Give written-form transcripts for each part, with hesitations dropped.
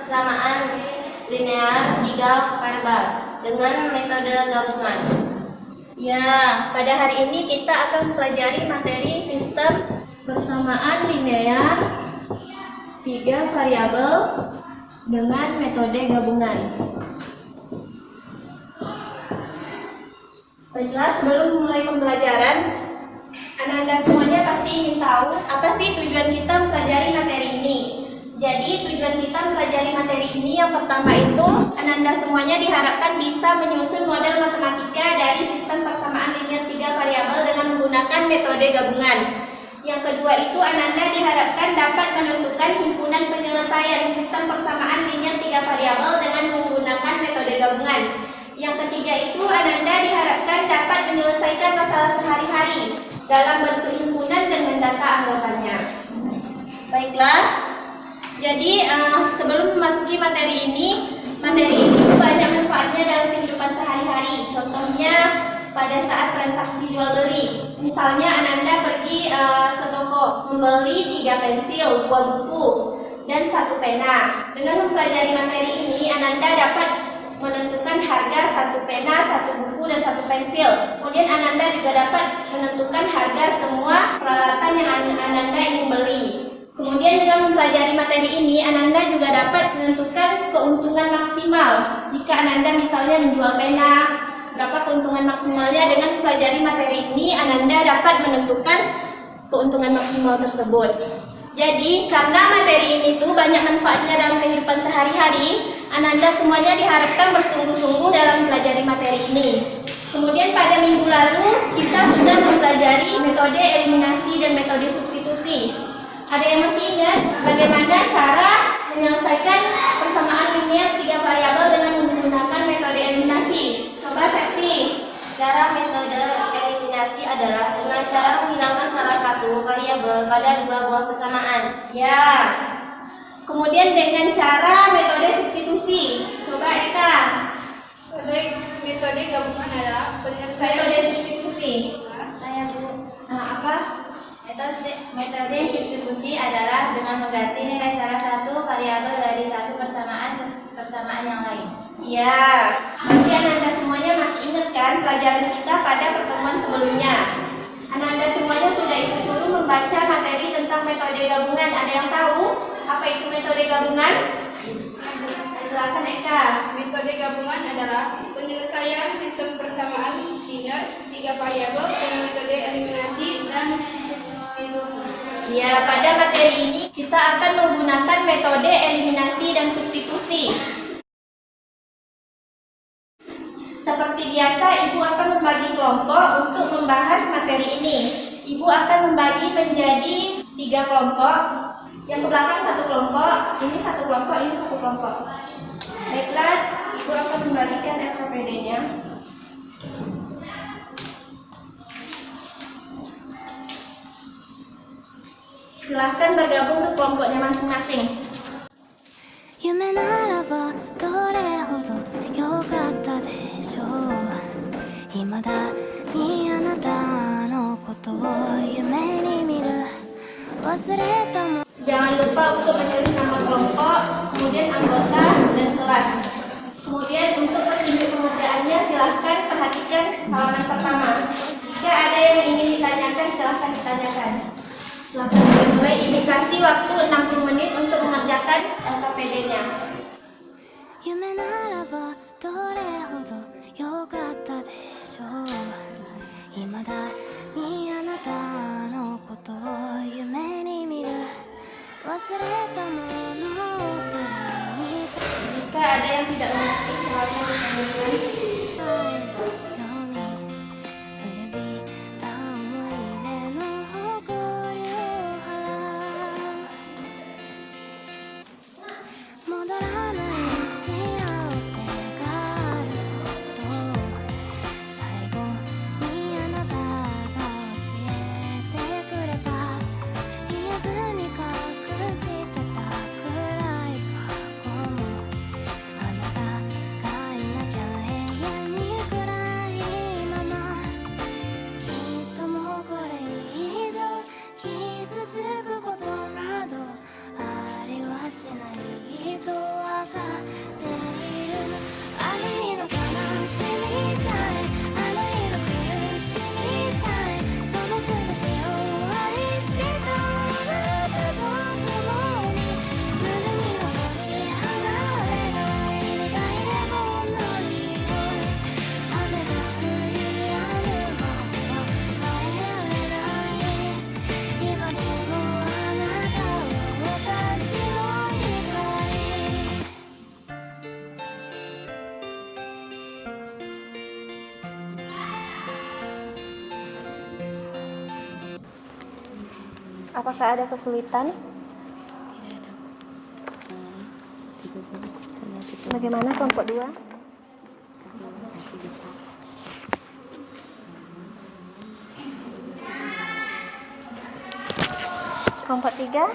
persamaan linear 3 variabel dengan metode gabungan. Ya, pada hari ini kita akan mempelajari materi sistem persamaan linear 3 variabel dengan metode gabungan. Baiklah, sebelum memulai pembelajaran, anak-anak semuanya pasti ingin tahu apa sih tujuan kita mempelajari materi ini. Jadi tujuan kita mempelajari materi ini yang pertama itu, anak-anak semuanya diharapkan bisa menyusun model matematika dari sistem persamaan linear 3 variabel dengan menggunakan metode gabungan. Yang kedua itu, anak-anak diharapkan dapat menentukan himpunan penyelesaian sistem persamaan linear 3 variabel dengan menggunakan metode gabungan. Yang ketiga itu, anak-anak diharapkan dapat menyelesaikan masalah sehari-hari dalam bentuk himpunan dan mendata anggotanya. Baiklah, jadi sebelum memasuki materi ini banyak manfaatnya dalam kehidupan sehari-hari. Contohnya pada saat transaksi jual beli. Misalnya anak-anak pergi ke toko membeli 3 pensil, 2 buku, dan 1 pena. Dengan mempelajari materi ini, anak-anak dapat menentukan harga 1 pena, 1 buku, dan 1 pensil. Kemudian anak-anak juga dapat menentukan harga semua peralatan yang anak-anak ingin beli. Kemudian dengan mempelajari materi ini, anak-anak juga dapat menentukan keuntungan maksimal. Jika anak-anak misalnya menjual pena, berapa keuntungan maksimalnya. Dengan mempelajari materi ini, anak-anak dapat menentukan keuntungan maksimal tersebut. Jadi, karena materi ini tuh banyak manfaatnya dalam kehidupan sehari-hari, anak-anak semuanya diharapkan bersungguh-sungguh dalam mempelajari materi ini. Kemudian pada minggu lalu, kita sudah mempelajari metode eliminasi dan metode substitusi. Ada yang masih ingat bagaimana cara menyelesaikan persamaan linear 3 variabel dengan menggunakan metode eliminasi? Coba Septi. Cara metode eliminasi adalah dengan cara menghilangkan salah satu variabel pada 2 buah persamaan. Ya. Kemudian dengan cara metode substitusi. Coba Eka. Metode gabungan adalah penyelesaian Metode substitusi. Saya Bu. Apa? Metode substitusi adalah dengan mengganti nilai salah satu variabel dari satu persamaan ke persamaan yang lain. Ya, nanti anak-anak semuanya masih ingat kan pelajaran kita pada pertemuan sebelumnya. Anak-anak semuanya sudah ikut suruh membaca materi tentang metode gabungan. Ada yang tahu apa itu metode gabungan? Silakan Eka. Metode gabungan adalah penyelesaian sistem persamaan linear 3 variabel dengan metode eliminasi dan substitusi. Ya, pada materi ini kita akan menggunakan metode eliminasi dan substitusi. Seperti biasa, Ibu akan membagi kelompok untuk membahas materi ini. Ibu akan membagi menjadi 3 kelompok. Yang belakang 1 kelompok, ini 1 kelompok, ini 1 kelompok. Baiklah, Ibu akan membagikan LKPD-nya. Silahkan bergabung ke kelompoknya masing-masing. 夢ならばどれほど良かったでしょう未だにあなたのことを夢に見る忘れたも Jangan lupa untuk menulis nama kelompok, kemudian anggota dan kelas. Kemudian untuk petunjuk pengerjaannya silahkan perhatikan halaman pertama. Jika ada yang ingin ditanyakan silahkan ditanyakan. Silahkan dimulai. Ibu kasih waktu 60 menit untuk mengerjakan LKPD-nya. 夢ならばどれほど良かったでしょう未だにあなたのことを夢に見る忘れたものを取りに Jika ada yang tidak mengerti silahkan ditanyakan. 帰るように古びた思い出の誇りを払う戻らない幸せがあること最後にあなたが教えてくれた言えずに隠してた暗い過去もあなたがいなきゃ永遠に暗い Apakah ada kesulitan? Bagaimana kelompok 2? Kelompok 3?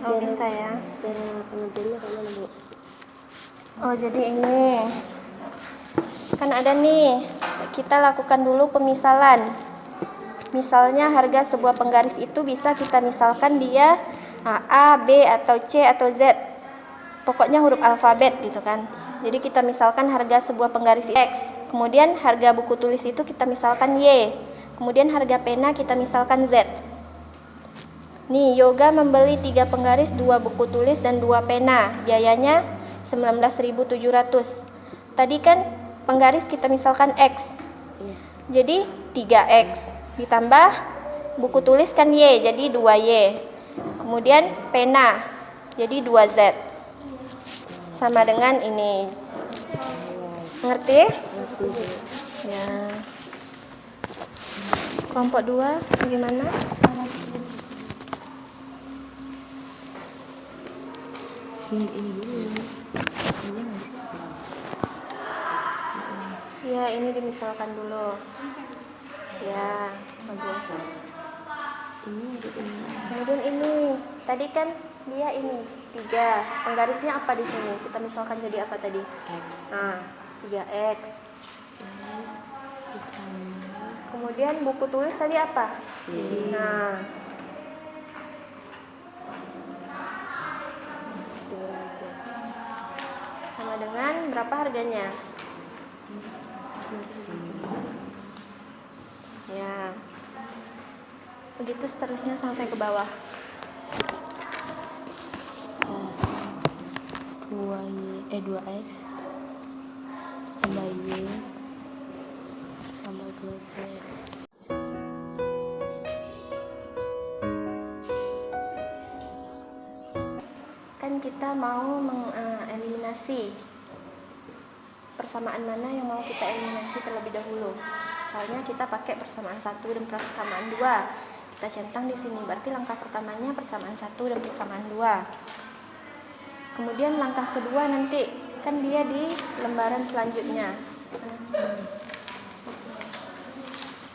Oh, bisa ya. Cara pengertiannya kayak mana, Bu? Oh, jadi ini kan ada nih, kita lakukan dulu pemisalan. Misalnya harga sebuah penggaris itu bisa kita misalkan dia A, B, atau C, atau Z. Pokoknya huruf alfabet gitu kan. Jadi kita misalkan harga sebuah penggaris X. Kemudian harga buku tulis itu kita misalkan Y. Kemudian harga pena kita misalkan Z. Nih, Yoga membeli 3 penggaris, 2 buku tulis, dan 2 pena. Biayanya 19.700. Tadi kan penggaris kita misalkan X. Jadi 3X. Ditambah buku tulis kan Y, jadi 2Y. Kemudian pena, jadi 2Z. Sama dengan ini. Ngerti? Ya. Kelompok 2 bagaimana? Ini dulu. Ya, ini dimisalkan dulu. Ya, bagus. Kemudian ini, tadi kan dia ini 3. Penggarisnya apa di sini? Kita misalkan jadi apa tadi? X. Nah, 3X. Kemudian buku tulis tadi apa? Nah, sama dengan berapa harganya? Ya, begitu seterusnya sampai ke bawah. 2X tambah Y tambah 2Z. Kan kita mau mengeliminasi persamaan mana yang mau kita eliminasi terlebih dahulu. Misalnya kita pakai persamaan 1 dan persamaan 2. Kita centang di sini. Berarti langkah pertamanya persamaan 1 dan persamaan 2. Kemudian langkah kedua nanti kan dia di lembaran selanjutnya.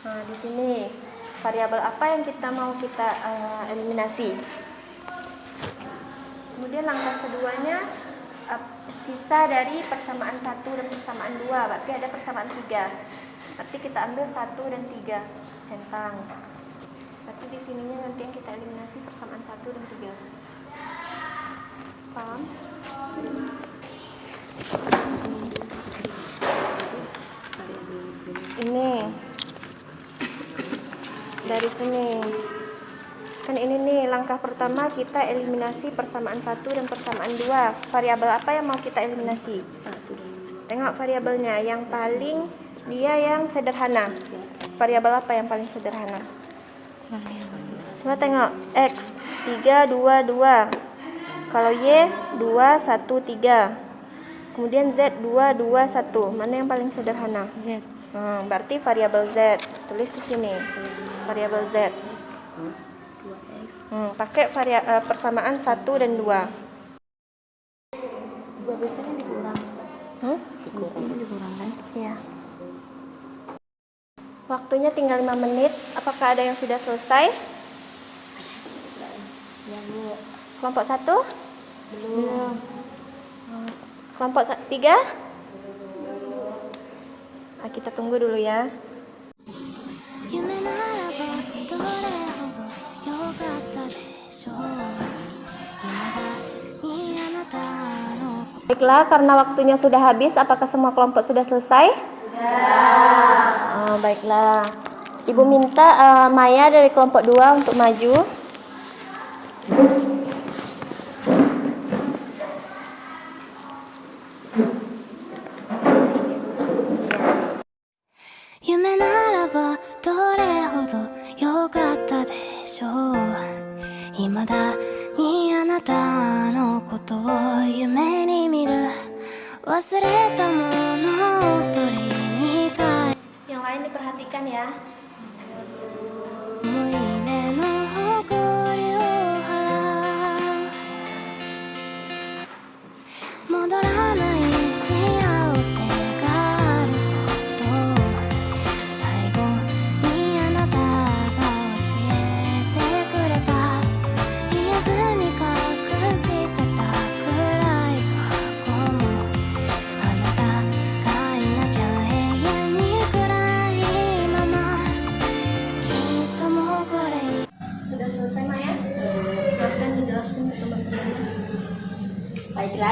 Nah, di sini variabel apa yang kita mau kita eliminasi. Kemudian langkah keduanya sisa dari persamaan 1 dan persamaan 2. Berarti ada persamaan 3. Berarti kita ambil 1 dan 3 centang. Berarti di sininya nanti yang kita eliminasi persamaan 1 dan 3. Paham? Ini dari sini. Kan ini nih langkah pertama kita eliminasi persamaan 1 dan persamaan 2. Variabel apa yang mau kita eliminasi? 1 dan 2. Tengok variabelnya yang paling dia yang sederhana. Variabel apa yang paling sederhana? Coba tengok X 3, 2, 2. Kalau Y 2, 1, 3. Kemudian Z 2, 2, 1. Mana yang paling sederhana? Z. Berarti variabel Z. Tulis di sini. Variabel Z. 2X. Pakai persamaan 1 dan 2. 2 biasanya dikurang. Biasanya dikurang kan? Iya. Waktunya tinggal 5 menit. Apakah ada yang sudah selesai? Ya, Bu. Kelompok 1? Belum. Kelompok 3? Kita tunggu dulu ya. 夢ならばどれほど良かったでしょう未だにあなたの Baiklah, karena waktunya sudah habis, apakah semua kelompok sudah selesai? Sudah. Baiklah. Ibu minta Maya dari kelompok 2 untuk maju. Dari sini. 夢ならばどれほど良かったでしょう未だにあなたのことを夢に見る忘れたものを取りに帰る Yang lain diperhatikan ya. 思い出の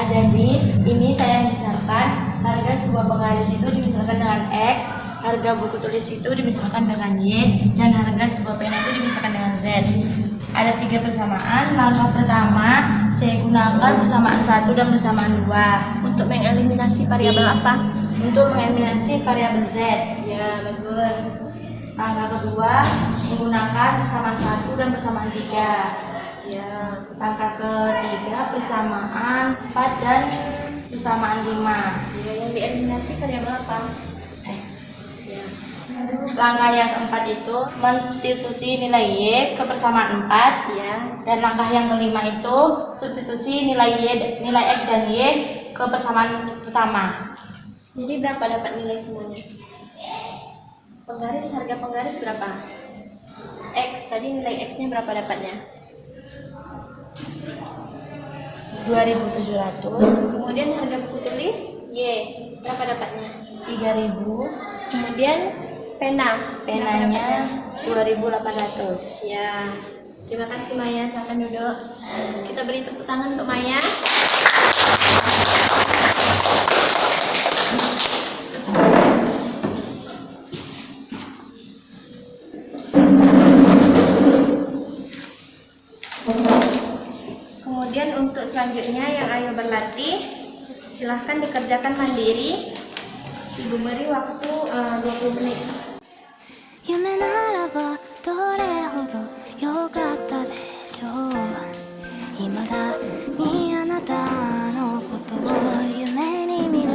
jadi ini saya misalkan harga sebuah penggaris itu dimisalkan dengan X, harga buku tulis itu dimisalkan dengan Y, dan harga sebuah pena itu dimisalkan dengan Z. Ada 3 persamaan. Langkah pertama saya gunakan persamaan 1 dan persamaan 2 Untuk mengeliminasi variabel apa? untuk mengeliminasi variabel Z. Ya, bagus. Langkah kedua menggunakan persamaan 1 dan persamaan 3. Ya, Langkah ketiga persamaan 4 dan persamaan 5. ya, yang dieliminasi variabel apa? X. Ya. Langkah yang keempat itu mensubstitusi nilai Y ke persamaan 4. Ya. Dan langkah yang kelima itu substitusi nilai X dan Y ke persamaan pertama. Jadi berapa dapat nilai semuanya? Harga penggaris berapa? X, tadi nilai X-nya berapa dapatnya? 2.700. Kemudian harga buku tulis Y, berapa dapatnya? 3.000. Kemudian pena, berapa Penanya dapatnya? 2.800. Ya, terima kasih Maya, silakan duduk. Kita beri tepuk tangan untuk Maya. Kemudian untuk selanjutnya yang ayo berlatih, silahkan dikerjakan mandiri. Ibu beri waktu 20 menit. 夢ならばどれほど良かったでしょう未だにあなたのことを夢に見る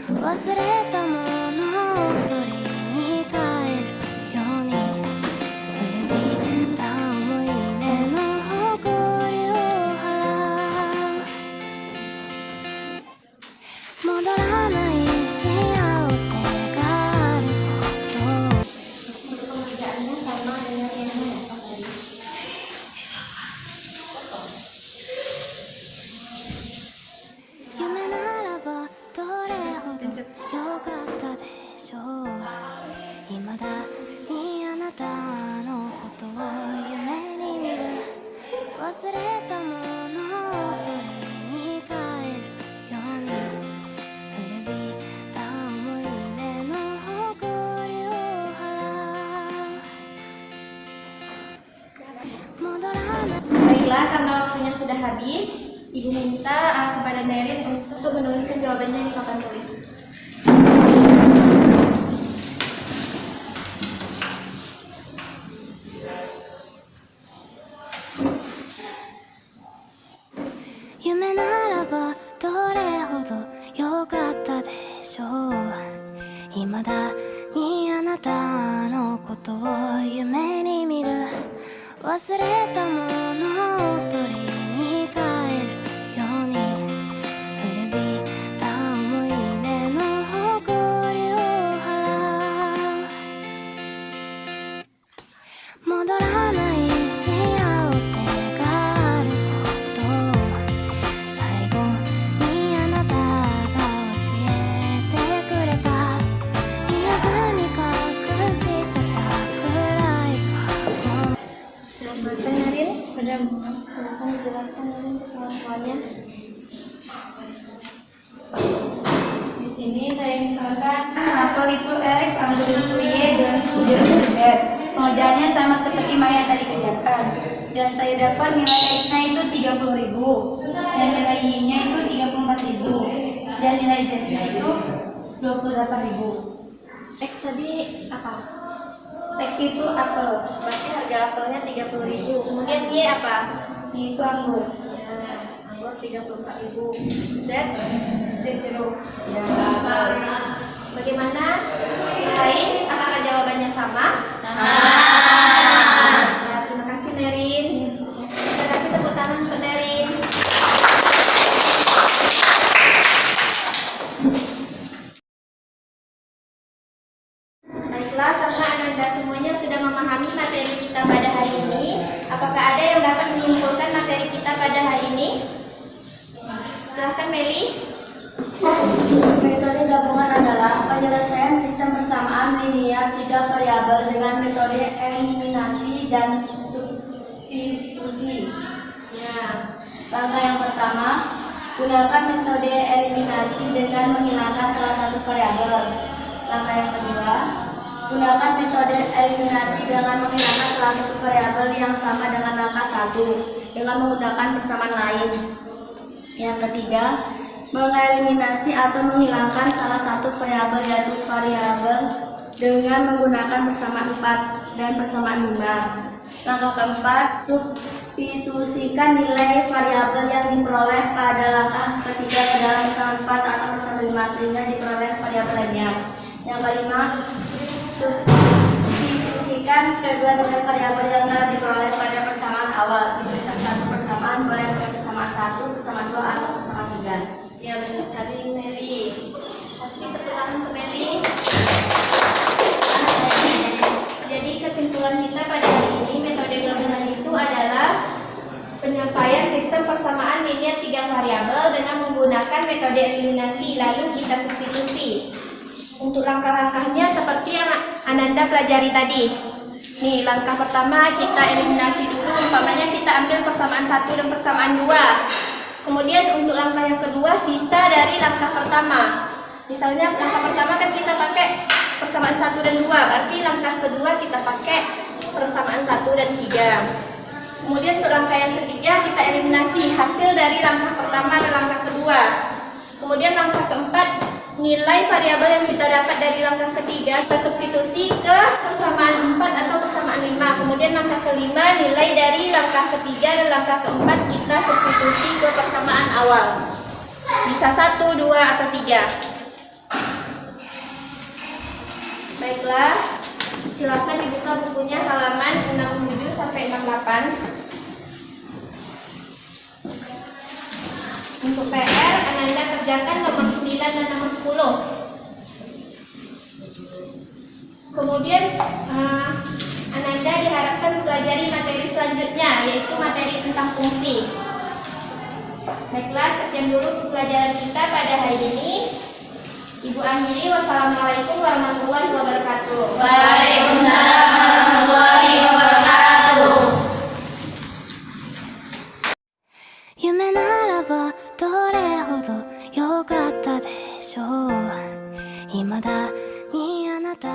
忘れたものを取りに帰るように古びた思い出の誇りを払う戻らない幸せがあることを Untuk pengerjaannya sama dengan yang apa tadi?夢ならばどれほど良かったでしょう未だにあなたのことを夢に見る忘れたものを取りに帰るように古びた思い出の誇りを払う戻らない Baiklah, karena waktunya sudah habis, Ibu minta kepada Nerin untuk menuliskan jawabannya di papan tulis.「夢ならばどれほど良かったでしょう」「未だにあなたのことを夢に見る」「忘れたものを取りに帰るように」「古びた思い出の誇りを払う」「戻らない幸せがあることを」「最後にあなたが教えてくれた」「言えずに隠してたくらい過去」 Sudah selesai Nerin? Sudah. Silakan dijelaskan Nerin ke kawan-kawannya. Di sini saya misalkan apel itu X, anggur itu Y, dan kemudian itu Z. Pengerjaannya sama seperti Maya tadi kerjakan. Dan saya dapat nilai X-nya itu 30.000 dan nilai Y-nya itu 34.000 dan nilai Z-nya itu 28.000. X tadi apa? X itu apel, Berarti harga apelnya 30.000. Kemudian Y apa? Y itu anggur, Ya, anggur 34.000. Z, Z jeruk. bagaimana? Yang lain, apakah jawabannya sama? Sama. Ya, terima kasih Nerin. Kita kasih tepuk tangan untuk Nerin. Baiklah, karena Anda semuanya sudah memahami materi kita pada hari ini, apakah ada yang dapat menyimpulkan materi kita pada hari ini? Silahkan Meli. Metode gabungan adalah penyelesaian sistem persamaan linear 3 variabel dengan metode eliminasi dan substitusi. Ya, Langkah yang pertama, Gunakan metode eliminasi dengan menghilangkan salah satu variabel. Langkah yang kedua, gunakan metode eliminasi dengan menghilangkan salah satu variabel yang sama dengan langkah 1 dengan menggunakan persamaan lain. Yang ketiga, mengeliminasi atau menghilangkan salah satu variabel yaitu variabel dengan menggunakan persamaan 4 dan persamaan 5. Langkah keempat, substitusikan nilai variabel yang diperoleh pada langkah ketiga ke dalam persamaan 4 atau persamaan 5 sehingga diperoleh variabel lainnya. Yang kelima, substitusikan kedua nilai variabel yang telah diperoleh pada persamaan awal. Bisa satu persamaan boleh pada persamaan 1, persamaan 2 atau persamaan 3. Ya, benar sekali Meli. Kasih tepuk tangan ke Meli. Jadi kesimpulan kita pada hari ini, metode gabungan itu adalah penyelesaian sistem persamaan linear 3 variabel dengan menggunakan metode eliminasi lalu kita substitusi. Untuk langkah-langkahnya seperti yang Ananda pelajari tadi. Nih, langkah pertama kita eliminasi dulu, umpamanya kita ambil persamaan 1 dan persamaan 2. Kemudian untuk langkah yang kedua sisa dari langkah pertama. Misalnya langkah pertama kan kita pakai persamaan 1 dan 2, berarti langkah kedua kita pakai persamaan 1 dan 3. Kemudian untuk langkah yang ketiga kita eliminasi hasil dari langkah pertama dan langkah kedua. Kemudian langkah keempat, nilai variabel yang kita dapat dari langkah ketiga kita substitusi ke persamaan 4 atau persamaan 5. Kemudian langkah kelima, nilai dari langkah ketiga dan langkah keempat kita substitusi ke persamaan awal. Bisa 1, 2, atau 3. Baiklah, silakan dibuka bukunya halaman 67 sampai 68. Untuk PR, Ananda kerjakan nomor 9 dan nomor 10. Kemudian Ananda diharapkan mempelajari materi selanjutnya, yaitu materi tentang fungsi. Baiklah, sekian dulu pelajaran kita pada hari ini. Ibu akhiri, wassalamualaikum warahmatullahi wabarakatuh. Waalaikumsalam warahmatullahi wabarakatuh. 夢ならばどれほど良かったでしょう。未だにあなた